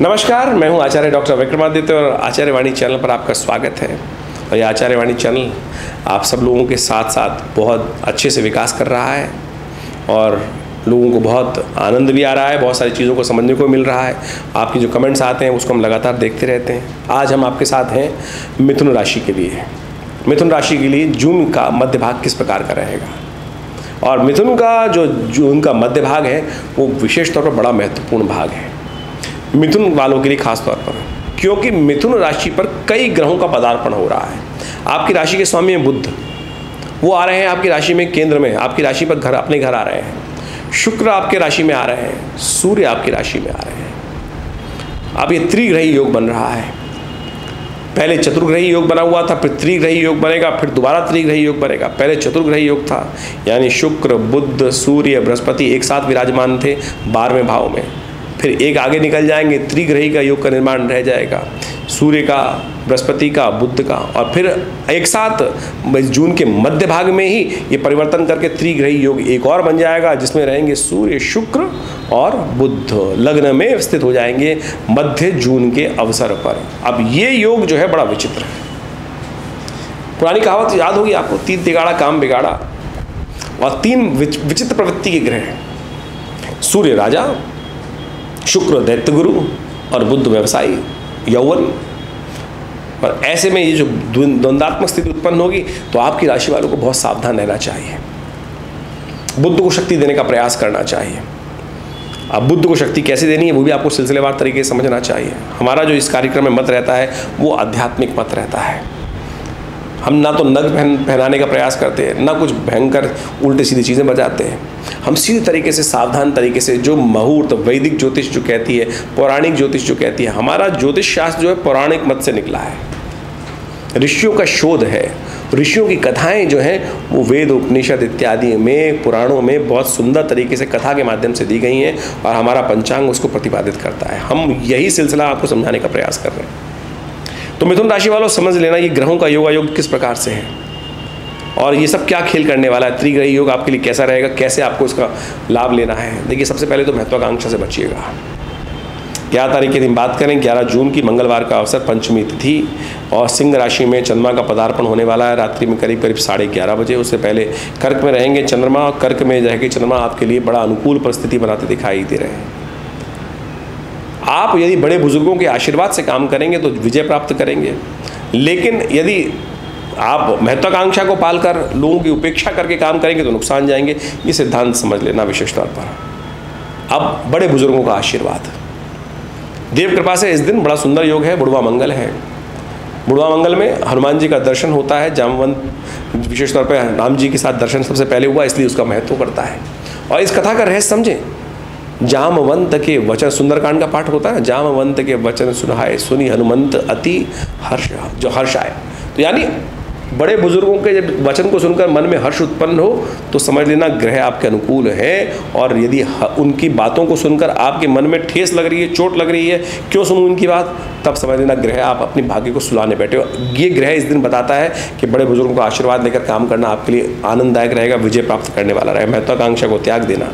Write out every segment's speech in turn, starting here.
नमस्कार, मैं हूं आचार्य डॉक्टर विक्रमादित्य और आचार्य वाणी चैनल पर आपका स्वागत है। और ये आचार्य वाणी चैनल आप सब लोगों के साथ साथ बहुत अच्छे से विकास कर रहा है और लोगों को बहुत आनंद भी आ रहा है, बहुत सारी चीज़ों को समझने को मिल रहा है। आपके जो कमेंट्स आते हैं उसको हम लगातार देखते रहते हैं। आज हम आपके साथ हैं मिथुन राशि के लिए। मिथुन राशि के लिए जून का मध्य भाग किस प्रकार का रहेगा, और मिथुन का जो जून का मध्य भाग है वो विशेष तौर पर बड़ा महत्वपूर्ण भाग है मिथुन वालों के लिए, खास तौर पर क्योंकि मिथुन राशि पर कई ग्रहों का पदार्पण हो रहा है। आपकी राशि के स्वामी हैं बुध, वो आ रहे हैं आपकी राशि में, केंद्र में आपकी राशि पर घर अपने घर आ रहे हैं। शुक्र आपके राशि में आ रहे हैं, सूर्य आपकी राशि में आ रहे हैं। अब ये त्रिग्रही योग बन रहा है। पहले चतुर्ग्रही योग बना हुआ था, फिर त्रिग्रही योग बनेगा, फिर दोबारा त्रिग्रही योग बनेगा। पहले चतुर्ग्रही योग था, यानी शुक्र बुध सूर्य बृहस्पति एक साथ विराजमान थे 12वें भाव में। फिर एक आगे निकल जाएंगे, त्रिग्रही का योग का निर्माण रह जाएगा, सूर्य का, बृहस्पति का, बुध का, और फिर एक साथ जून के मध्य भाग में ही ये परिवर्तन करके त्रिग्रही योग एक और बन जाएगा, जिसमें रहेंगे सूर्य शुक्र और बुध, लग्न में स्थित हो जाएंगे मध्य जून के अवसर पर। अब ये योग जो है बड़ा विचित्र है। पुरानी कहावत याद होगी आपको, 3 तिगाड़ा काम बिगाड़ा। और 3 विचित्र प्रवृत्ति के ग्रह हैं, सूर्य राजा, शुक्र दैत्य गुरु और बुध व्यवसायी यौवन। और ऐसे में ये जो द्वंद्वात्मक स्थिति उत्पन्न होगी तो आपकी राशि वालों को बहुत सावधान रहना चाहिए। बुध को शक्ति देने का प्रयास करना चाहिए। अब बुध को शक्ति कैसे देनी है वो भी आपको सिलसिलेवार तरीके से समझना चाहिए। हमारा जो इस कार्यक्रम में मत रहता है वो आध्यात्मिक मत रहता है। हम ना तो नग पहनाने का प्रयास करते हैं, ना कुछ भयंकर उल्टी सीधी चीज़ें बजाते हैं। हम सीधे तरीके से, सावधान तरीके से, जो मुहूर्त वैदिक ज्योतिष जो कहती है, पौराणिक ज्योतिष जो कहती है, हमारा ज्योतिष शास्त्र जो है पौराणिक मत से निकला है, ऋषियों का शोध है। ऋषियों की कथाएं जो हैं वो वेद उपनिषद इत्यादि में, पुराणों में बहुत सुंदर तरीके से कथा के माध्यम से दी गई हैं और हमारा पंचांग उसको प्रतिपादित करता है। हम यही सिलसिला आपको समझाने का प्रयास कर रहे हैं। तो मिथुन राशि वालों समझ लेना ये ग्रहों का योगायोग किस प्रकार से है और ये सब क्या खेल करने वाला है। त्रिग्रही योग आपके लिए कैसा रहेगा, कैसे आपको इसका लाभ लेना है। देखिए, सबसे पहले तो महत्वाकांक्षा से बचिएगा। 11 तारीख के दिन बात करें, 11 जून की मंगलवार का अवसर, पंचमी तिथि, और सिंह राशि में चंद्रमा का पदार्पण होने वाला है रात्रि में करीब 11:30 बजे। उससे पहले कर्क में रहेंगे चंद्रमा, और कर्क में रहेंगे चंद्रमा आपके लिए बड़ा अनुकूल परिस्थिति बनाते दिखाई दे रहे हैं। आप यदि बड़े बुजुर्गों के आशीर्वाद से काम करेंगे तो विजय प्राप्त करेंगे, लेकिन यदि आप महत्वाकांक्षा को पालकर लोगों की उपेक्षा करके काम करेंगे तो नुकसान जाएंगे। ये सिद्धांत समझ लेना विशेष तौर पर। अब बड़े बुजुर्गों का आशीर्वाद, देव कृपा से इस दिन बड़ा सुंदर योग है, बुढ़वा मंगल है। बुढ़वा मंगल में हनुमान जी का दर्शन होता है। जामवंत विशेष तौर पर राम जी के साथ दर्शन सबसे पहले हुआ, इसलिए उसका महत्व करता है। और इस कथा का रहस्य समझें। जामवंत के वचन, सुंदरकांड का पाठ होता है, जामवंत के वचन सुनाए सुनी हनुमंत अति हर्ष, जो हर्ष आए। तो यानी बड़े बुजुर्गों के जब वचन को सुनकर मन में हर्ष उत्पन्न हो तो समझ लेना ग्रह आपके अनुकूल है। और यदि उनकी बातों को सुनकर आपके मन में ठेस लग रही है, चोट लग रही है, क्यों सुनूं उनकी बात, तब समझ लेना ग्रह आप अपनी भाग्य को सुलाने बैठे हो। ये ग्रह इस दिन बताता है कि बड़े बुजुर्गों का आशीर्वाद लेकर काम करना आपके लिए आनंददायक रहेगा, विजय प्राप्त करने वाला रहेगा। महत्वाकांक्षा को त्याग देना,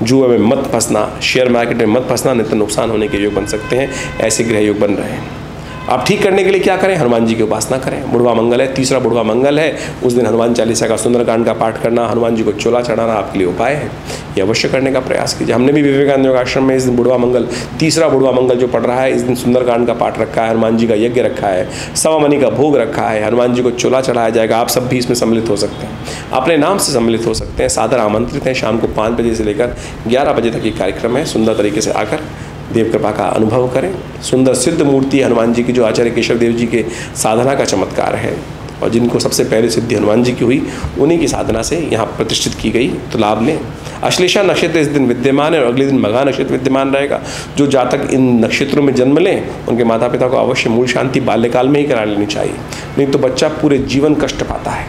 जुए में मत फंसना, शेयर मार्केट में मत फंसना, नहीं तो नुकसान होने के योग बन सकते हैं। ऐसे ग्रह योग बन रहे हैं। आप ठीक करने के लिए क्या करें, हनुमान जी की उपासना करें। बुढ़वा मंगल है, तीसरा बुढ़वा मंगल है, उस दिन हनुमान चालीसा का, सुंदरकांड का पाठ करना, हनुमान जी को चोला चढ़ाना आपके लिए उपाय है। ये अवश्य करने का प्रयास कीजिए। हमने भी विवेकानंद योग आश्रम में इस दिन बुढ़वा मंगल, तीसरा बुढ़वा मंगल जो पड़ रहा है, इस दिन सुंदरकांड का पाठ रखा है, हनुमान जी का यज्ञ रखा है, सवामणि का भोग रखा है, हनुमान जी को चोला चढ़ाया जाएगा। आप सब भी इसमें सम्मिलित हो सकते हैं, अपने नाम से सम्मिलित हो सकते हैं, सादर आमंत्रित हैं। शाम को 5 बजे से लेकर 11 बजे तक ये कार्यक्रम है। सुंदर तरीके से आकर देव कृपा का अनुभव करें। सुंदर सिद्ध मूर्ति हनुमान जी की, जो आचार्य केशव देव जी के साधना का चमत्कार है और जिनको सबसे पहले सिद्धि हनुमान जी की हुई, उन्हीं की साधना से यहाँ प्रतिष्ठित की गई, तो लाभ लें। अश्लेषा नक्षत्र इस दिन विद्यमान है और अगले दिन मघा नक्षत्र विद्यमान रहेगा। जो जातक इन नक्षत्रों में जन्म लें उनके माता पिता को अवश्य मूल शांति बाल्यकाल में ही करा लेनी चाहिए, नहीं तो बच्चा पूरे जीवन कष्ट पाता है।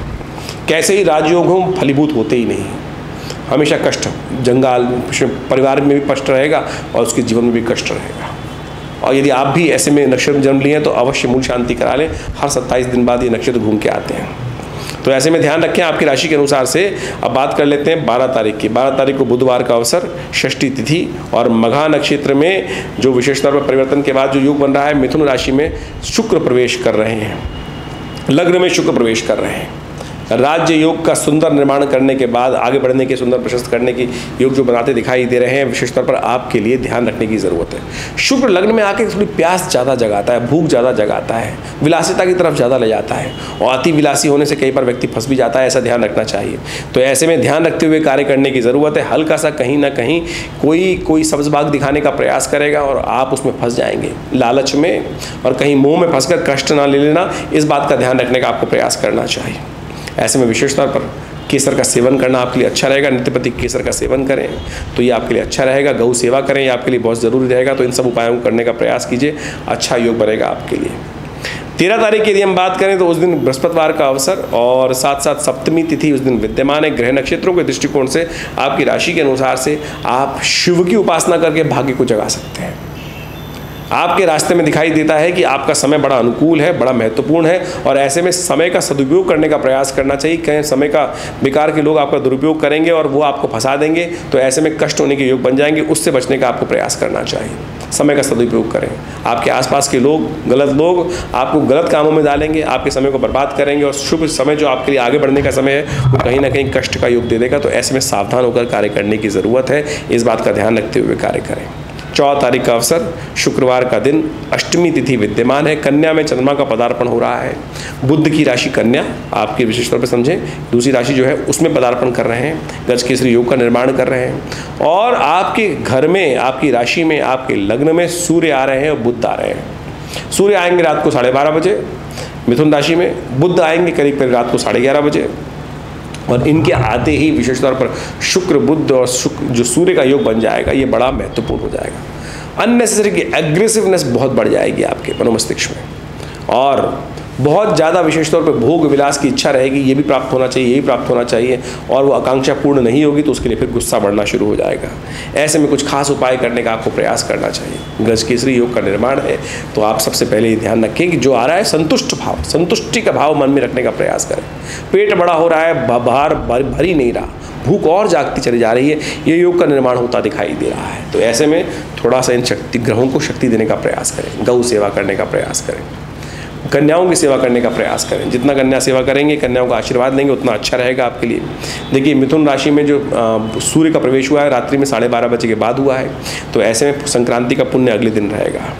कैसे ही राजयोग हो, फलीभूत होते ही नहीं, हमेशा कष्ट, जंगाल परिवार में भी कष्ट रहेगा और उसके जीवन में भी कष्ट रहेगा। और यदि आप भी ऐसे में नक्षत्र जन्म लिए हैं तो अवश्य मूल शांति करा लें। हर 27 दिन बाद ये नक्षत्र घूम के आते हैं। तो ऐसे में ध्यान रखें आपकी राशि के अनुसार से। अब बात कर लेते हैं 12 तारीख की। 12 तारीख को बुधवार का अवसर, षष्ठी तिथि और मघा नक्षत्र में जो विशेष तौर पर परिवर्तन के बाद जो योग बन रहा है, मिथुन राशि में शुक्र प्रवेश कर रहे हैं, लग्न में शुक्र प्रवेश कर रहे हैं। राज्य योग का सुंदर निर्माण करने के बाद आगे बढ़ने के, सुंदर प्रशस्त करने की योग जो बनाते दिखाई दे रहे हैं, विशेष तौर पर आपके लिए ध्यान रखने की ज़रूरत है। शुक्र लग्न में आके थोड़ी प्यास ज़्यादा जगाता है, भूख ज़्यादा जगाता है, विलासिता की तरफ ज़्यादा ले जाता है और अति विलासी होने से कई बार व्यक्ति फंस भी जाता है, ऐसा ध्यान रखना चाहिए। तो ऐसे में ध्यान रखते हुए कार्य करने की ज़रूरत है। हल्का सा कहीं ना कहीं कोई सब्ज बाग दिखाने का प्रयास करेगा और आप उसमें फंस जाएंगे, लालच में और कहीं मुँह में फंसकर कष्ट ना ले लेना, इस बात का ध्यान रखने का आपको प्रयास करना चाहिए। ऐसे में विशेष तौर पर केसर का सेवन करना आपके लिए अच्छा रहेगा। नित्य प्रति केसर का सेवन करें तो ये आपके लिए अच्छा रहेगा। गौ सेवा करें, ये आपके लिए बहुत ज़रूरी रहेगा। तो इन सब उपायों को करने का प्रयास कीजिए, अच्छा योग बनेगा आपके लिए। 13 तारीख की यदि हम बात करें तो उस दिन बृहस्पतिवार का अवसर और साथ साथ सप्तमी तिथि उस दिन विद्यमान है। ग्रह नक्षत्रों के दृष्टिकोण से आपकी राशि के अनुसार से आप शिव की उपासना करके भाग्य को जगा सकते हैं। आपके रास्ते में दिखाई देता है कि आपका समय बड़ा अनुकूल है, बड़ा महत्वपूर्ण है और ऐसे में समय का सदुपयोग करने का प्रयास करना चाहिए। कहीं समय का बेकार के लोग आपका दुरुपयोग करेंगे और वो आपको फंसा देंगे, तो ऐसे में कष्ट होने के योग बन जाएंगे। उससे बचने का आपको प्रयास करना चाहिए। समय का सदुपयोग करें। आपके आसपास के लोग, गलत लोग आपको गलत कामों में डालेंगे, आपके समय को बर्बाद करेंगे और शुभ समय जो आपके लिए आगे बढ़ने का समय है वो कहीं ना कहीं कष्ट का योग दे देगा। तो ऐसे में सावधान होकर कार्य करने की ज़रूरत है। इस बात का ध्यान रखते हुए कार्य करें। 14 तारीख का अवसर, शुक्रवार का दिन, अष्टमी तिथि विद्यमान है। कन्या में चंद्रमा का पदार्पण हो रहा है। बुध की राशि कन्या आपकी विशेष तौर पर समझें, दूसरी राशि जो है उसमें पदार्पण कर रहे हैं, गज केसरी योग का निर्माण कर रहे हैं और आपके घर में, आपकी राशि में, आपके लग्न में सूर्य आ रहे हैं और बुध आ रहे हैं। सूर्य आएंगे रात को 12:30 बजे मिथुन राशि में, बुध आएंगे करीब करीब रात को 11:30 बजे और इनके आते ही विशेष तौर पर शुक्र बुध और शुक्र जो सूर्य का योग बन जाएगा, ये बड़ा महत्वपूर्ण हो जाएगा। अननेसेसरी की एग्रेसिवनेस बहुत बढ़ जाएगी आपके मनोमस्तिष्क में और बहुत ज़्यादा विशेष तौर पर भोग विलास की इच्छा रहेगी, ये भी प्राप्त होना चाहिए, ये भी प्राप्त होना चाहिए और वो आकांक्षा पूर्ण नहीं होगी तो उसके लिए फिर गुस्सा बढ़ना शुरू हो जाएगा। ऐसे में कुछ खास उपाय करने का आपको प्रयास करना चाहिए। गज केसरी योग का निर्माण है तो आप सबसे पहले ये ध्यान रखें कि जो आ रहा है संतुष्ट भाव, संतुष्टि का भाव मन में रखने का प्रयास करें। पेट बड़ा हो रहा है, बाहर भर ही नहीं रहा, भूख और जागती चली जा रही है, ये योग का निर्माण होता दिखाई दे रहा है। तो ऐसे में थोड़ा सा इन शक्ति ग्रहों को शक्ति देने का प्रयास करें, गौ सेवा करने का प्रयास करें, कन्याओं की सेवा करने का प्रयास करें। जितना कन्या सेवा करेंगे, कन्याओं का आशीर्वाद देंगे, उतना अच्छा रहेगा आपके लिए। देखिए मिथुन राशि में जो सूर्य का प्रवेश हुआ है रात्रि में 12:30 बजे के बाद हुआ है, तो ऐसे में संक्रांति का पुण्य अगले दिन रहेगा।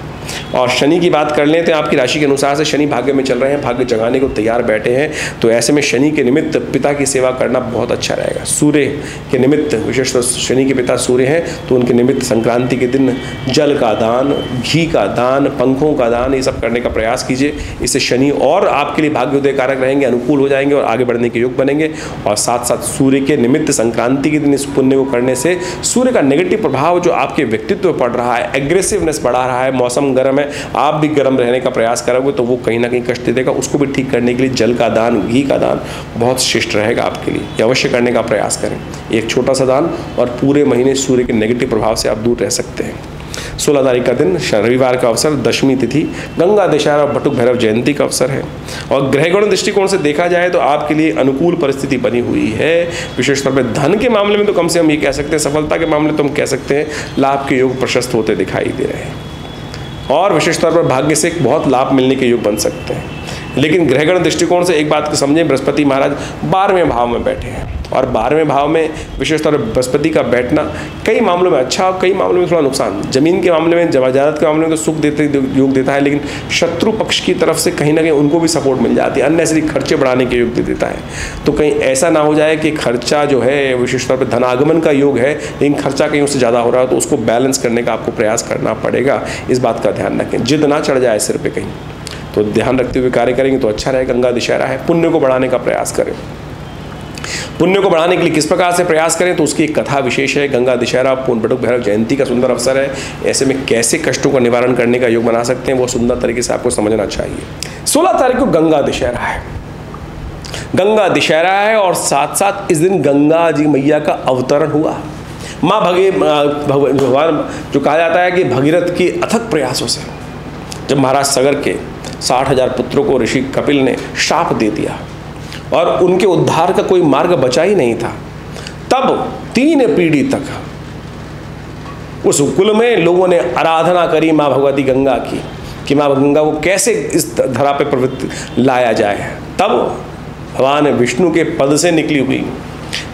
और शनि की बात कर लें तो आपकी राशि के अनुसार से शनि भाग्य में चल रहे हैं, भाग्य जगाने को तैयार बैठे हैं। तो ऐसे में शनि के निमित्त पिता की सेवा करना बहुत अच्छा रहेगा। सूर्य के निमित्त विशेषतः शनि के पिता सूर्य हैं, तो उनके निमित्त संक्रांति के दिन जल का दान, घी का दान, पंखों का दान, ये सब करने का प्रयास कीजिए। इससे शनि और आपके लिए भाग्योदय कारक रहेंगे, अनुकूल हो जाएंगे और आगे बढ़ने के योग बनेंगे। और साथ साथ सूर्य के निमित्त संक्रांति के दिन इस पुण्य को करने से सूर्य का नेगेटिव प्रभाव जो आपके व्यक्तित्व पर पड़ रहा है, एग्रेसिवनेस बढ़ा रहा है, मौसम गर्म है, आप भी गर्म रहने का प्रयास करोगे तो वो कहीं ना कहीं कष्ट दे देगा। उसको भी ठीक करने के लिए जल का दान, घी का दान बहुत श्रेष्ठ रहेगा आपके लिए, ये अवश्य करने का प्रयास करें। एक छोटा सा दान और पूरे महीने सूर्य के नेगेटिव प्रभाव से आप दूर रह सकते हैं। 16 तारीख का दिन, रविवार का अवसर, दशमी तिथि, गंगा दशहरा और बटुक भैरव जयंती का अवसर है। और ग्रहगण दृष्टिकोण से देखा जाए तो आपके लिए अनुकूल परिस्थिति बनी हुई है। विशेष तौर पर धन के मामले में तो कम से कम ये कह सकते हैं, सफलता के मामले तो हम कह सकते हैं लाभ के योग प्रशस्त होते दिखाई दे रहे हैं और विशेष तौर पर भाग्य से एक बहुत लाभ मिलने के योग बन सकते हैं। लेकिन ग्रहगण दृष्टिकोण से एक बात को समझें, बृहस्पति महाराज 12वें भाव में बैठे हैं और 12वें भाव में विशेष तौर पर बृहस्पति का बैठना कई मामलों में अच्छा और कई मामलों में थोड़ा नुकसान। जमीन के मामले में, जमाजात के मामले में तो सुख देते योग देता है, लेकिन शत्रु पक्ष की तरफ से कहीं ना कहीं उनको भी सपोर्ट मिल जाती है, अननेसेसरी खर्चे बढ़ाने के योग दे देता है। तो कहीं ऐसा ना हो जाए कि खर्चा जो है विशेष तौर पर धनागमन का योग है लेकिन खर्चा कहीं उससे ज़्यादा हो रहा है, तो उसको बैलेंस करने का आपको प्रयास करना पड़ेगा। इस बात का ध्यान रखें, जिद ना चढ़ जाए सिर पे कहीं, तो ध्यान रखते हुए कार्य करेंगे तो अच्छा रहेगा। गंगा दशहरा है, पुण्य को बढ़ाने का प्रयास करें। पुण्य को बढ़ाने के लिए किस प्रकार से प्रयास करें तो उसकी एक कथा विशेष है। गंगा दशहरा बटुक भैरव जयंती का सुंदर अवसर है। ऐसे में कैसे कष्टों का निवारण करने का योग बना सकते हैं वो सुंदर तरीके से आपको समझना चाहिए। 16 तारीख को गंगा दशहरा है, गंगा दशहरा है और साथ साथ इस दिन गंगा जी मैया का अवतरण हुआ। माँ भगवान जो कहा जाता है कि भगीरथ की अथक प्रयासों से जब महाराज सगर के 60,000 पुत्रों को ऋषि कपिल ने शाप दे दिया और उनके उद्धार का कोई मार्ग बचा ही नहीं था। तब 3 पीढ़ी तक उस कुल में लोगों ने आराधना करी माँ भगवती गंगा की, कि माँ गंगा को कैसे इस धरा पे प्रवृत्ति लाया जाए। तब भगवान विष्णु के पद से निकली हुई,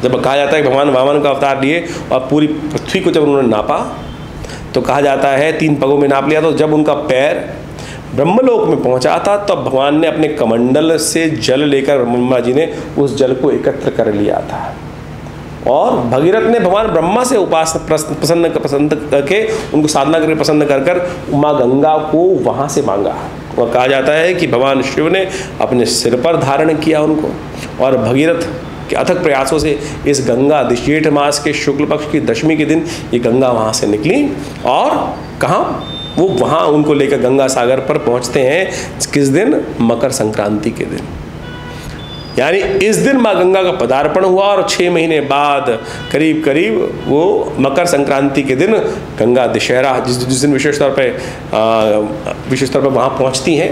जब कहा जाता है भगवान वामन का अवतार लिए और पूरी पृथ्वी को जब उन्होंने नापा तो कहा जाता है 3 पगों में नाप लिया। तो जब उनका पैर ब्रह्मलोक में पहुंचा था तब भगवान ने अपने कमंडल से जल लेकर ब्रह्मा जी ने उस जल को एकत्र कर लिया था और भगीरथ ने भगवान ब्रह्मा से प्रसन्न करके उनको साधना करके प्रसन्न कर माँ गंगा को वहाँ से मांगा। और कहा जाता है कि भगवान शिव ने अपने सिर पर धारण किया उनको, और भगीरथ के अथक प्रयासों से इस गंगा जेठ मास के शुक्ल पक्ष की दशमी के दिन ये गंगा वहाँ से निकली और कहाँ वो वहाँ उनको लेकर गंगा सागर पर पहुँचते हैं। किस दिन? मकर संक्रांति के दिन। यानी इस दिन माँ गंगा का पदार्पण हुआ और 6 महीने बाद करीब करीब वो मकर संक्रांति के दिन गंगा दशहरा जिस दिन विशेष तौर पर वहाँ पहुँचती हैं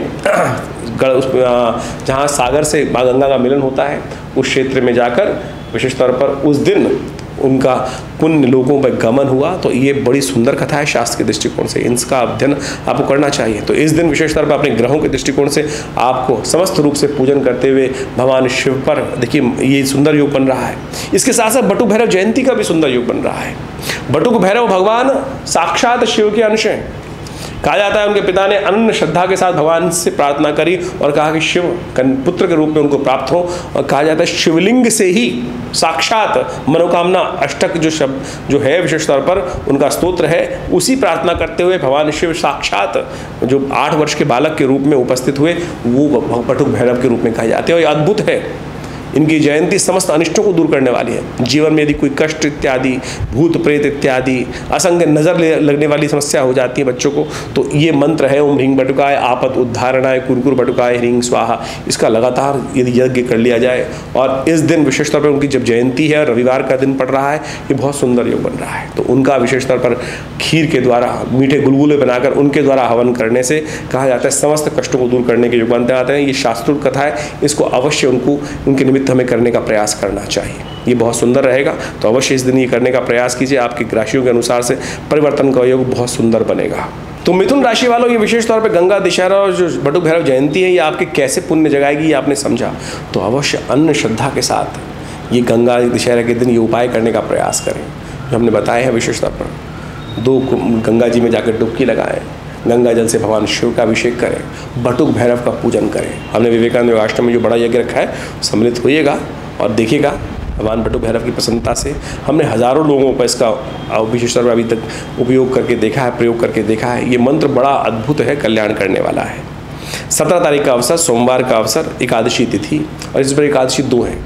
जहाँ सागर से माँ गंगा का मिलन होता है उस क्षेत्र में जाकर विशेष तौर पर उस दिन उनका पुण्य लोगों पर गमन हुआ। तो ये बड़ी सुंदर कथा है शास्त्र के दृष्टिकोण से, इसका अध्ययन आपको करना चाहिए। तो इस दिन विशेष तौर पर अपने ग्रहों के दृष्टिकोण से आपको समस्त रूप से पूजन करते हुए भगवान शिव पर देखिए ये सुंदर योग बन रहा है। इसके साथ साथ बटुक भैरव जयंती का भी सुंदर योग बन रहा है। बटुक भैरव भगवान साक्षात शिव के अंश हैं। कहा जाता है उनके पिता ने अनन्य श्रद्धा के साथ भगवान से प्रार्थना करी और कहा कि शिव पुत्र के रूप में उनको प्राप्त हो। और कहा जाता है शिवलिंग से ही साक्षात मनोकामना अष्टक जो शब्द जो है विशेष तौर पर उनका स्तोत्र है, उसी प्रार्थना करते हुए भगवान शिव साक्षात जो 8 वर्ष के बालक के रूप में उपस्थित हुए वो बटुक भैरव के रूप में कहे जाते हैं। और ये अद्भुत है, इनकी जयंती समस्त अनिष्टों को दूर करने वाली है। जीवन में यदि कोई कष्ट इत्यादि, भूत प्रेत इत्यादि, असंग नज़र लगने वाली समस्या हो जाती है बच्चों को, तो ये मंत्र है ओम ह्रीं बटुकाय आपद उद्धारणाय कुरकुर बटुकाय ह्रीं स्वाहा। इसका लगातार यदि यज्ञ कर लिया जाए और इस दिन विशेष तौर पर उनकी जब जयंती है, रविवार का दिन पड़ रहा है, ये बहुत सुंदर योग बन रहा है। तो उनका विशेष तौर पर खीर के द्वारा मीठे गुलगुले बनाकर उनके द्वारा हवन करने से कहा जाता है समस्त कष्टों को दूर करने के योग बनते आते हैं। ये शास्त्रोक्त कथा है, इसको अवश्य उनके निमित्त हमें करने का प्रयास करना चाहिए। ये बहुत सुंदर रहेगा। तो अवश्य इस दिन ये करने का प्रयास कीजिए, आपकी राशियों के अनुसार से परिवर्तन का योग बहुत सुंदर बनेगा। तो मिथुन राशि वालों, ये विशेष तौर पे गंगा दशहरा और जो बटुक भैरव जयंती है ये आपके कैसे पुण्य जगाएगी ये आपने समझा, तो अवश्य अन्य श्रद्धा के साथ ये गंगा दशहरा के दिन ये उपाय करने का प्रयास करें जो हमने बताए हैं। विशेष तौर पर 2 गंगा जी में जाकर डुबकी लगाएं, गंगा जल से भगवान शिव का अभिषेक करें, बटुक भैरव का पूजन करें। हमने विवेकानंद योगाश्रम में जो बड़ा यज्ञ रखा है सम्मिलित होइएगा और देखिएगा भगवान बटुक भैरव की प्रसन्नता से हमने हज़ारों लोगों पर इसका विशेष तौर पर अभी तक उपयोग करके देखा है, प्रयोग करके देखा है। ये मंत्र बड़ा अद्भुत है, कल्याण करने वाला है। 17 तारीख का अवसर, सोमवार का अवसर, एकादशी तिथि, और इस पर एकादशी 2 हैं।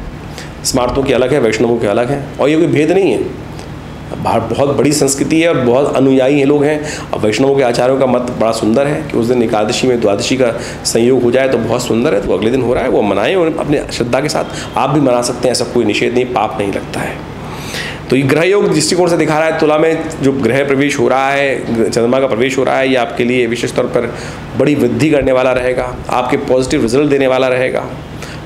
स्मार्तों की अलग है, वैष्णवों के अलग है, और ये कोई भेद नहीं है। बहुत बड़ी संस्कृति है और बहुत अनुयायी हैं लोग हैं। और वैष्णवों के आचार्यों का मत बड़ा सुंदर है कि उस दिन एकादशी में द्वादशी का संयोग हो जाए तो बहुत सुंदर है। तो अगले दिन हो रहा है वो मनाएं और अपने श्रद्धा के साथ आप भी मना सकते हैं, ऐसा कोई निषेध नहीं, पाप नहीं लगता है। तो ये ग्रह योग दृष्टिकोण से दिखा रहा है तुला में जो ग्रह प्रवेश हो रहा है, चंद्रमा का प्रवेश हो रहा है, ये आपके लिए विशेष तौर पर बड़ी वृद्धि करने वाला रहेगा, आपके पॉजिटिव रिजल्ट देने वाला रहेगा।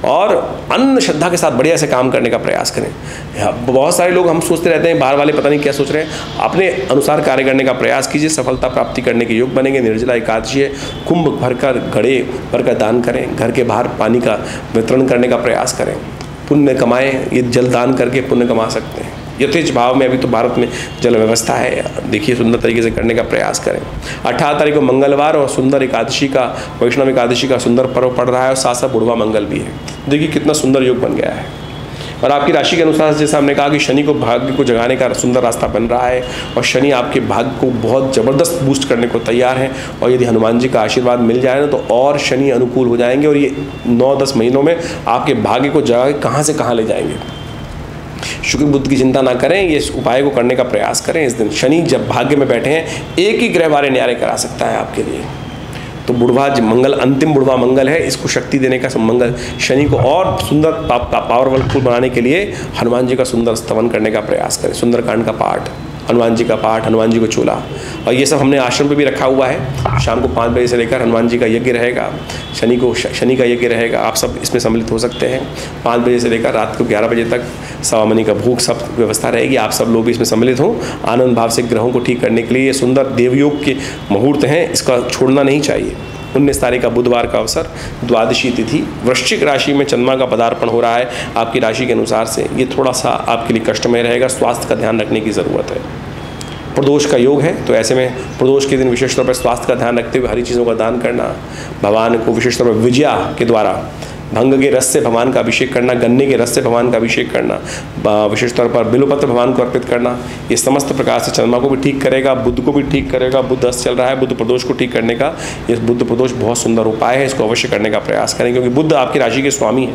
और अन्य श्रद्धा के साथ बढ़िया से काम करने का प्रयास करें। बहुत सारे लोग हम सोचते रहते हैं बाहर वाले पता नहीं क्या सोच रहे हैं, अपने अनुसार कार्य करने का प्रयास कीजिए, सफलता प्राप्ति करने के योग बनेंगे। निर्जला एकादशी है, कुंभ भरकर घड़े भरकर दान करें, घर के बाहर पानी का वितरण करने का प्रयास करें, पुण्य कमाएं। ये जल दान करके पुण्य कमा सकते हैं यथेच भाव में। अभी तो भारत में जल व्यवस्था है, देखिए सुंदर तरीके से करने का प्रयास करें। 18 तारीख को मंगलवार और सुंदर एकादशी का, वैष्णव एकादशी का सुंदर पर्व पड़ रहा है और साथ साथ बुढ़वा मंगल भी है। देखिए कितना सुंदर योग बन गया है। और आपकी राशि के अनुसार जैसा हमने कहा कि शनि को भाग्य को जगाने का सुंदर रास्ता बन रहा है और शनि आपके भाग्य को बहुत ज़बरदस्त बूस्ट करने को तैयार है। और यदि हनुमान जी का आशीर्वाद मिल जाए ना तो और शनि अनुकूल हो जाएंगे और ये 9-10 महीनों में आपके भाग्य को जगा के कहाँ से कहाँ ले जाएंगे। शुक्र बुद्ध की चिंता ना करें, ये उपाय को करने का प्रयास करें। इस दिन शनि जब भाग्य में बैठे हैं, एक ही ग्रह बारे न्यारे करा सकता है आपके लिए। तो बुढ़वा मंगल अंतिम बुढ़वा मंगल है, इसको शक्ति देने का मंगल शनि को और सुंदर पावरफुल बनाने के लिए हनुमान जी का सुंदर स्तवन करने का प्रयास करें, सुंदरकांड का पाठ हनुमान जी का पाठ, हनुमान जी को चूल्हा, और ये सब हमने आश्रम पे भी रखा हुआ है। शाम को 5 बजे से लेकर हनुमान जी का यज्ञ रहेगा, शनि का यज्ञ रहेगा, आप सब इसमें सम्मिलित हो सकते हैं। 5 बजे से लेकर रात को 11 बजे तक सवा मनी का भोग, सब व्यवस्था रहेगी, आप सब लोग भी इसमें सम्मिलित हों। आनंद भाव से ग्रहों को ठीक करने के लिए ये सुंदर देवयोग के मुहूर्त हैं, इसका छोड़ना नहीं चाहिए। 19 तारीख का बुधवार का अवसर, द्वादशी तिथि, वृश्चिक राशि में चंद्रमा का पदार्पण हो रहा है आपकी राशि के अनुसार से। ये थोड़ा सा आपके लिए कष्टमय रहेगा, स्वास्थ्य का ध्यान रखने की ज़रूरत है। प्रदोष का योग है, तो ऐसे में प्रदोष के दिन विशेष तौर पर स्वास्थ्य का ध्यान रखते हुए हरी चीज़ों का दान करना, भगवान को विशेष तौर पर विजया के द्वारा भंग के रस से भगवान का अभिषेक करना, गन्ने के रस से भगवान का अभिषेक करना, विशेष तौर पर बिल्वपत्र भगवान को अर्पित करना, ये समस्त प्रकार से चंद्रमा को भी ठीक करेगा, बुध को भी ठीक करेगा। बुध अस्त चल रहा है, बुध प्रदोष को ठीक करने का ये बुध प्रदोष बहुत सुंदर उपाय है, इसको अवश्य करने का प्रयास करें, क्योंकि बुध आपकी राशि के स्वामी है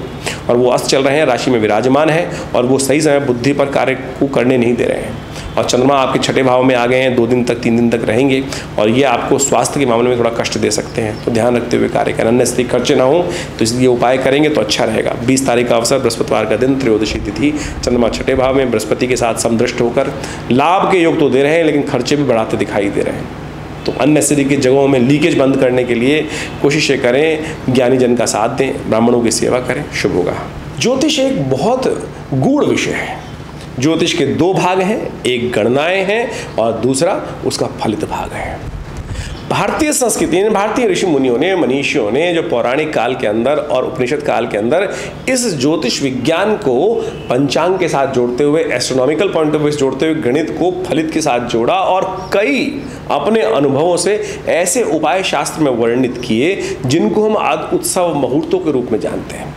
और वो अस्त चल रहे हैं, राशि में विराजमान है और वो सही समय बुद्धि पर कार्य को करने नहीं दे रहे हैं। और चंद्रमा आपके छठे भाव में आ गए हैं, 2 दिन तक 3 दिन तक रहेंगे और ये आपको स्वास्थ्य के मामले में थोड़ा कष्ट दे सकते हैं, तो ध्यान रखते हुए कार्य करें। अन्य स्थिति खर्चे ना हो तो इसलिए उपाय करेंगे तो अच्छा रहेगा। 20 तारीख का अवसर, बृहस्पतिवार का दिन, त्रयोदशी तिथि, चंद्रमा छठे भाव में बृहस्पति के साथ समदृष्ट होकर लाभ के योग तो दे रहे हैं लेकिन खर्चे भी बढ़ाते दिखाई दे रहे हैं। तो अन्य स्थिति की जगहों में लीकेज बंद करने के लिए कोशिशें करें, ज्ञानी जन का साथ दें, ब्राह्मणों की सेवा करें, शुभ होगा। ज्योतिष एक बहुत गूढ़ विषय है। ज्योतिष के 2 भाग हैं, एक गणनाएं हैं और दूसरा उसका फलित भाग है। भारतीय संस्कृति ने, भारतीय ऋषि मुनियों ने, मनीषियों ने जो पौराणिक काल के अंदर और उपनिषद काल के अंदर इस ज्योतिष विज्ञान को पंचांग के साथ जोड़ते हुए, एस्ट्रोनॉमिकल पॉइंट ऑफ व्यू से जोड़ते हुए गणित को फलित के साथ जोड़ा और कई अपने अनुभवों से ऐसे उपाय शास्त्र में वर्णित किए जिनको हम आज उत्सव मुहूर्तों के रूप में जानते हैं।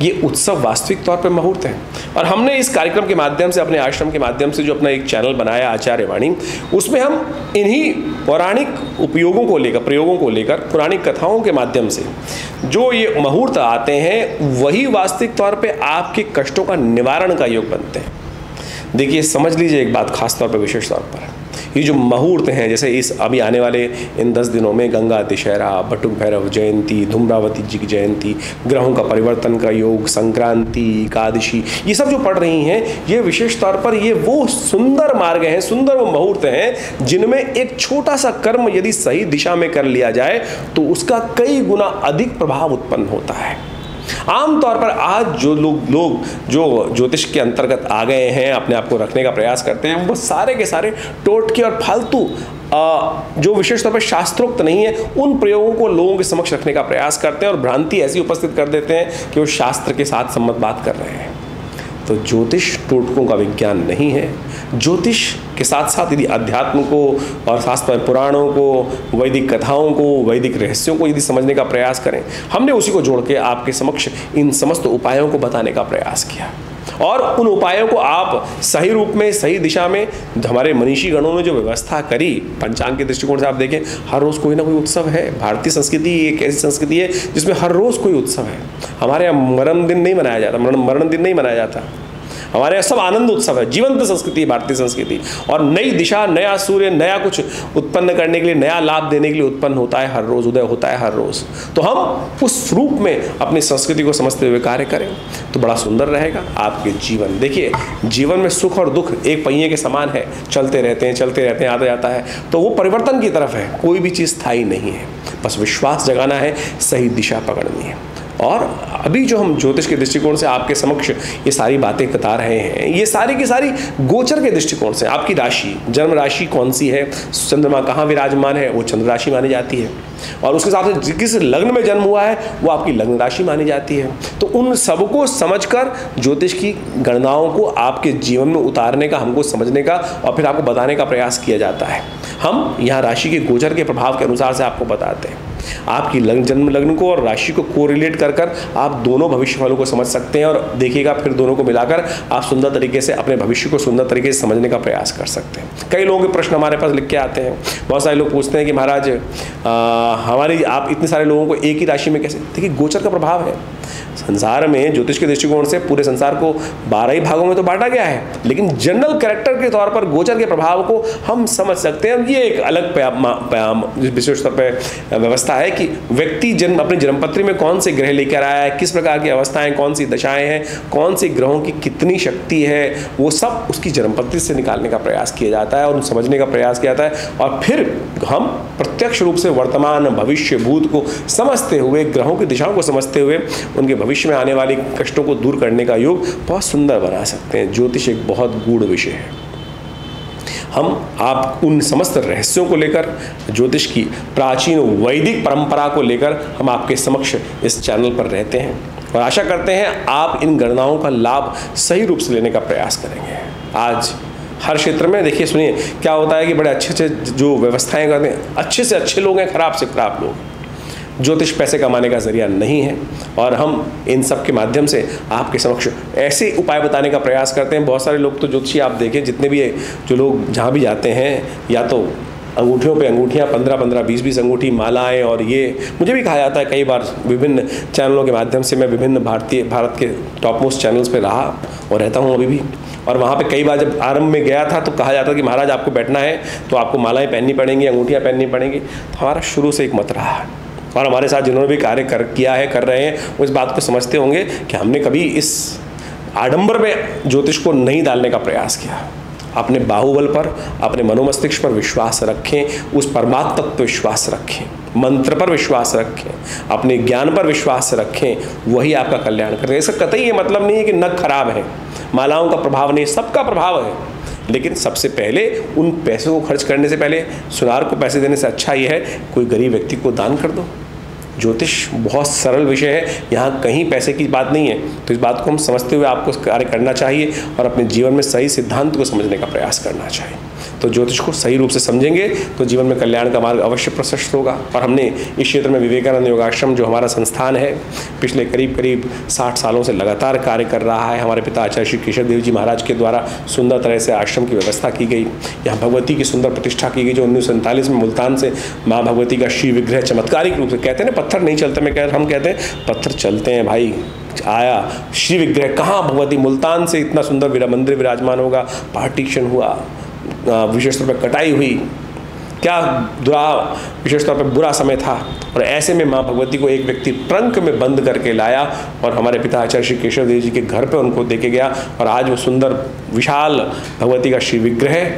ये उत्सव वास्तविक तौर पर मुहूर्त है और हमने इस कार्यक्रम के माध्यम से, अपने आश्रम के माध्यम से जो अपना एक चैनल बनाया आचार्य वाणी, उसमें हम इन्हीं पौराणिक उपयोगों को लेकर, प्रयोगों को लेकर, पुरानी कथाओं के माध्यम से जो ये मुहूर्त आते हैं वही वास्तविक तौर पे आपके कष्टों का निवारण का योग बनते हैं। देखिए, समझ लीजिए एक बात खास तौर पर, विशेष तौर पर ये जो मुहूर्त हैं, जैसे इस अभी आने वाले इन 10 दिनों में गंगा दशहरा, बटुक भैरव जयंती, धूम्रावती जी की जयंती, ग्रहों का परिवर्तन का योग, संक्रांति, एकादशी, ये सब जो पड़ रही हैं, ये विशेष तौर पर ये वो सुंदर मार्ग हैं, सुंदर वो मुहूर्त हैं जिनमें एक छोटा सा कर्म यदि सही दिशा में कर लिया जाए तो उसका कई गुना अधिक प्रभाव उत्पन्न होता है। आमतौर पर आज जो लोग जो ज्योतिष के अंतर्गत आ गए हैं, अपने आप को रखने का प्रयास करते हैं, वो सारे के सारे टोटके और फालतू जो विशेष तौर पर शास्त्रोक्त नहीं है उन प्रयोगों को लोगों के समक्ष रखने का प्रयास करते हैं और भ्रांति ऐसी उपस्थित कर देते हैं कि वो शास्त्र के साथ सम्मत बात कर रहे हैं। तो ज्योतिष टोटकों का विज्ञान नहीं है। ज्योतिष के साथ साथ यदि अध्यात्म को और शास्त्र पुराणों को, वैदिक कथाओं को, वैदिक रहस्यों को यदि समझने का प्रयास करें, हमने उसी को जोड़ के आपके समक्ष इन समस्त उपायों को बताने का प्रयास किया और उन उपायों को आप सही रूप में, सही दिशा में, हमारे मनीषी गणों ने जो व्यवस्था करी, पंचांग के दृष्टिकोण से आप देखें, हर रोज़ कोई ना कोई उत्सव है। भारतीय संस्कृति एक ऐसी संस्कृति है जिसमें हर रोज़ कोई उत्सव है। हमारे यहाँ मरण दिन नहीं मनाया जाता, मरण दिन नहीं मनाया जाता, हमारे यहाँ सब आनंद उत्सव है। जीवंत संस्कृति है भारतीय संस्कृति और नई दिशा, नया सूर्य, नया कुछ उत्पन्न करने के लिए, नया लाभ देने के लिए उत्पन्न होता है हर रोज़, उदय होता है हर रोज़। तो हम उस रूप में अपनी संस्कृति को समझते हुए कार्य करें तो बड़ा सुंदर रहेगा आपके जीवन। देखिए, जीवन में सुख और दुख एक पहिए के समान है, चलते रहते हैं, आता जाता है, तो वो परिवर्तन की तरफ है। कोई भी चीज़ स्थायी नहीं है, बस विश्वास जगाना है, सही दिशा पकड़नी है। और अभी जो हम ज्योतिष के दृष्टिकोण से आपके समक्ष ये सारी बातें बता रहे हैं, ये सारी की सारी गोचर के दृष्टिकोण से, आपकी राशि, जन्म राशि कौन सी है, चंद्रमा कहाँ विराजमान है, वो चंद्र राशि मानी जाती है और उसके साथ किस लग्न में जन्म हुआ है वो आपकी लग्न राशि मानी जाती है। तो उन सबको समझकर ज्योतिष की गणनाओं को आपके जीवन में उतारने का, हमको समझने का और फिर आपको बताने का प्रयास किया जाता है। हम यहाँ राशि के गोचर के प्रभाव के अनुसार से आपको बताते हैं। आपकी जन्म लग्न को और राशि को कोरिलेट कर आप दोनों भविष्य फलों को समझ सकते हैं और देखिएगा, फिर दोनों को मिलाकर आप सुंदर तरीके से अपने भविष्य को सुंदर तरीके से समझने का प्रयास कर सकते हैं। कई लोगों के प्रश्न हमारे पास लिख के आते हैं। बहुत सारे लोग पूछते हैं कि महाराज हमारी, आप इतने सारे लोगों को एक ही राशि में कैसे? देखिए, गोचर का प्रभाव है। संसार में ज्योतिष के दृष्टिकोण से पूरे संसार को 12 ही भागों में तो बांटा गया है, लेकिन जनरल कैरेक्टर के तौर पर गोचर के प्रभाव को हम समझ सकते हैं। ये एक अलग विशेष तौर पर व्यवस्था बताता है कि व्यक्ति अपनी जन्मपत्री में कौन से ग्रह लेकर आया है, किस प्रकार की अवस्थाएं, कौन सी दशाएं हैं, कौन से ग्रहों की कितनी शक्ति है, वो सब उसकी जन्मपत्री से निकालने का प्रयास किया जाता है और समझने का प्रयास किया जाता है। और फिर हम प्रत्यक्ष रूप से वर्तमान, भविष्य, भूत को समझते हुए, ग्रहों की दिशाओं को समझते हुए उनके भविष्य में आने वाली कष्टों को दूर करने का योग बहुत सुंदर बना सकते हैं। ज्योतिष एक बहुत गूढ़ विषय है। आप उन समस्त रहस्यों को लेकर, ज्योतिष की प्राचीन वैदिक परंपरा को लेकर हम आपके समक्ष इस चैनल पर रहते हैं और आशा करते हैं आप इन गणनाओं का लाभ सही रूप से लेने का प्रयास करेंगे। आज हर क्षेत्र में देखिए, सुनिए क्या होता है कि बड़े अच्छे अच्छे जो व्यवस्थाएं करते हैं, अच्छे से अच्छे लोग हैं, खराब से खराब लोग। ज्योतिष पैसे कमाने का जरिया नहीं है और हम इन सब के माध्यम से आपके समक्ष ऐसे उपाय बताने का प्रयास करते हैं। बहुत सारे लोग तो ज्योतिषी आप देखें, जितने भी जो लोग जहाँ भी जाते हैं, या तो अंगूठियों पे अंगूठियाँ 15-15, 20-20 अंगूठी, मालाएं, और ये मुझे भी कहा जाता है कई बार विभिन्न चैनलों के माध्यम से। मैं विभिन्न भारत के टॉप मोस्ट चैनल्स पे रहा और रहता हूँ अभी भी, और वहाँ पे कई बार जब आरंभ में गया था तो कहा जाता कि महाराज आपको बैठना है तो आपको मालाएं पहननी पड़ेंगी, अंगूठियाँ पहननी पड़ेंगी। तो हमारा शुरू से एक मत रहा है और हमारे साथ जिन्होंने भी कार्य किया है, कर रहे हैं, वो इस बात को समझते होंगे कि हमने कभी इस आडंबर में ज्योतिष को नहीं डालने का प्रयास किया। अपने बाहुबल पर, अपने मनोमस्तिष्क पर विश्वास रखें, उस परमात्म तत्व पर विश्वास रखें, मंत्र पर विश्वास रखें, अपने ज्ञान पर विश्वास रखें, वही आपका कल्याण करेगा। इसका कतई ये मतलब नहीं है कि नख खराब है, मालाओं का प्रभाव नहीं, सबका प्रभाव है, लेकिन सबसे पहले उन पैसों को खर्च करने से पहले, सुनार को पैसे देने से अच्छा ये है कोई गरीब व्यक्ति को दान कर दो। ज्योतिष बहुत सरल विषय है, यहाँ कहीं पैसे की बात नहीं है। तो इस बात को हम समझते हुए आपको कार्य करना चाहिए और अपने जीवन में सही सिद्धांत को समझने का प्रयास करना चाहिए। तो ज्योतिष को सही रूप से समझेंगे तो जीवन में कल्याण का मार्ग अवश्य प्रशस्त होगा। और हमने इस क्षेत्र में विवेकानंद योगाश्रम, जो हमारा संस्थान है, पिछले करीब 60 सालों से लगातार कार्य कर रहा है। हमारे पिता आचार्य श्री केशव देव जी महाराज के द्वारा सुंदर तरह से आश्रम की व्यवस्था की गई। यहाँ भगवती की सुंदर प्रतिष्ठा की गई, जो 1947 में मुल्तान से माँ भगवती का श्री विग्रह चमत्कारिक रूप से, कहते हैं ना पत्थर नहीं चलते, हम कहते हैं पत्थर चलते हैं भाई, आया श्री विग्रह। कहाँ भगवती मुल्तान से इतना सुंदर मंदिर विराजमान होगा, पार्टीशन हुआ, विशेष तौर पर कटाई हुई, क्या विशेष तौर पर बुरा समय था, और ऐसे में माँ भगवती को एक व्यक्ति ट्रंक में बंद करके लाया और हमारे पिता आचार्य श्री केशव देव जी के घर पे उनको देके गया। और आज वो सुंदर विशाल भगवती का श्री विग्रह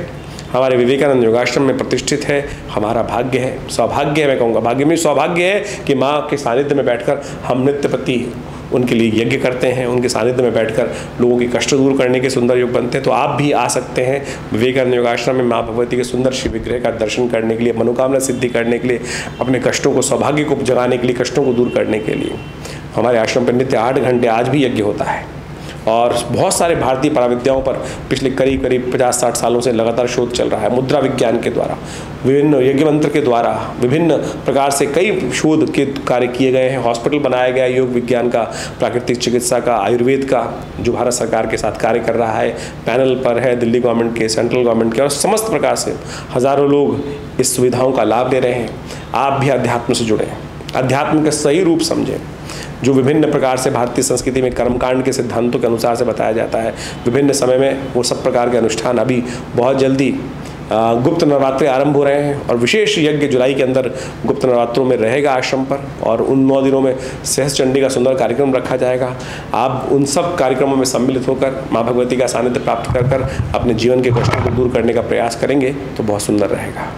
हमारे विवेकानंद योगाश्रम में प्रतिष्ठित है। हमारा भाग्य है, सौभाग्य है, मैं कहूँगा भाग्य में सौभाग्य है कि माँ के सानिध्य में बैठकर हम नित्य प्रति उनके लिए यज्ञ करते हैं, उनके सानिध्य में बैठकर लोगों की कष्ट दूर करने के सुंदर योग बनते हैं। तो आप भी आ सकते हैं विवेकानंद योगाश्रम में माँ भगवती के सुंदर शिव विग्रह का दर्शन करने के लिए, मनोकामना सिद्धि करने के लिए, अपने कष्टों को, सौभाग्य को जगाने के लिए, कष्टों को दूर करने के लिए। हमारे आश्रम पर नित्य 8 घंटे आज भी यज्ञ होता है और बहुत सारे भारतीय पराविद्याओं पर पिछले करीब 50-60 सालों से लगातार शोध चल रहा है। मुद्रा विज्ञान के द्वारा, विभिन्न यज्ञ मंत्र के द्वारा, विभिन्न प्रकार से कई शोध के कार्य किए गए हैं। हॉस्पिटल बनाया गया योग विज्ञान का, प्राकृतिक चिकित्सा का, आयुर्वेद का, जो भारत सरकार के साथ कार्य कर रहा है, पैनल पर है दिल्ली गवर्नमेंट के, सेंट्रल गवर्नमेंट के, और समस्त प्रकार से हज़ारों लोग इस सुविधाओं का लाभ ले रहे हैं। आप भी अध्यात्म से जुड़ें, अध्यात्म का सही रूप समझें, जो विभिन्न प्रकार से भारतीय संस्कृति में कर्मकांड के सिद्धांतों के अनुसार से बताया जाता है। विभिन्न समय में वो सब प्रकार के अनुष्ठान अभी बहुत जल्दी गुप्त नवरात्रि आरंभ हो रहे हैं और विशेष यज्ञ जुलाई के अंदर गुप्त नवरात्रों में रहेगा आश्रम पर, और उन 9 दिनों में सहस्त्र चंडी का सुंदर कार्यक्रम रखा जाएगा। आप उन सब कार्यक्रमों में सम्मिलित होकर माँ भगवती का सानिध्य प्राप्त कर अपने जीवन के कष्टों को दूर करने का प्रयास करेंगे तो बहुत सुंदर रहेगा।